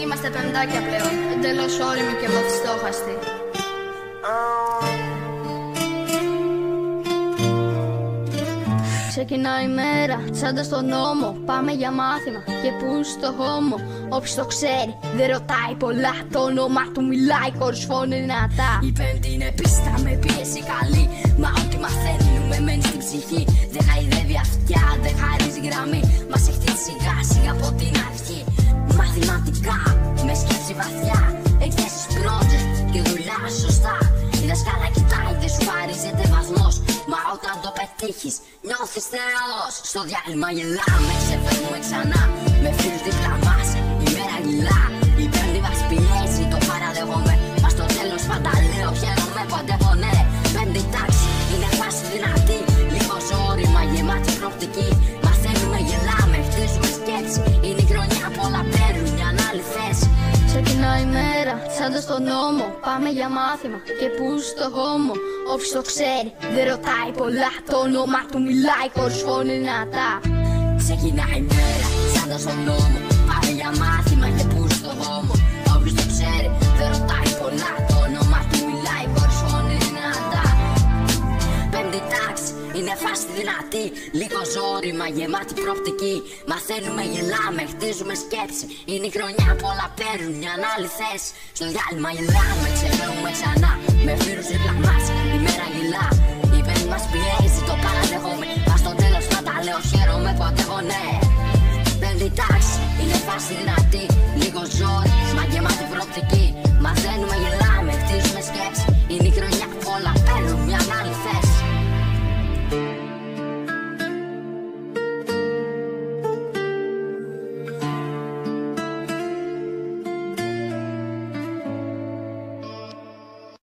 Είμαστε πεντάκια πλέον, εντελώς όριμοι και βαθιστόχαστοι. Ξεκινάει η μέρα, τσάντα στον νόμο. Πάμε για μάθημα και πού στο χώμο. Όποιος το ξέρει δεν ρωτάει πολλά. Το όνομά του μιλάει χωρίς φωνή δυνατά. Η πέμπτη είναι πίστα με πίεση καλή. Μα ό,τι μαθαίνουμε μένει στην ψυχή. Δεν χαϊδεύει αυτιά, δεν χαρίζει γραμμή. Μας έχει σιγά σιγά από την αρχή. Μαθηματικά, με σκέψη βαθιά. Εκθέσεις project και δουλειά σωστά. Η δασκάλα κοιτάει, δεν σου χαρίζεται βαθμός. Μα όταν το πετύχεις, νιώθεις θεός. Στο διάλειμμα γελάμε, ξεφεύγουμε ξανά. Με φίλους δίπλα μας, η μέρα γυλά. Η πέμπτη μας πιέζει, το παραδέχομαι. Μα στο τέλος πάντα λέω, χαίρομαι που αντέχω, ναι. Πέμπτη τάξη, είναι φάση δυνατή. Λίγο όρημα, γεμάτη προοπτική. Μαθαίνουμε, γελάμε, χτίζουμε σκέψη. Είναι η χρονιά που όλα παίρνουν μια άλλη θέση. Ξεκινάει η μέρα, τσάντα στον νόμο. Πάμε για μάθημα και πού στο χώμο. Όποιος το ξέρει δεν ρωτάει πολλά. Το όνομά του μιλάει χωρίς φωνή δυνατά. Ξεκινάει η μέρα, τσάντα στον νόμο. Πάμε για μάθημα και πού στο χώμο. Όποιος το ξέρει δεν ρωτάει πολλά. Το όνομά του μιλάει χωρίς φωνή δυνατά. Πέμπτη τάξη, είναι φάση δυνατή. Λίγο ζόρι, μα γεμάτη προοπτική. Μαθαίνουμε, γελάμε, χτίζουμε σκέψη. Είναι η χρονιά που όλα παίρνουν μια άλλη θέση. Στο διάλειμμα γελάμε, ξεφεύγουμε ξανά. Με φίλους δίπλα μας, η μέρα γυλά. Η πέμπτη μας πιέζει, το παραδέχομαι. Μα στο τέλος πάντα λέω, χαίρομαι που αντέχω, ναι. Πέμπτη τάξη, είναι φάση δυνατή. Λίγο ζόρι, μα γεμάτη προοπτική.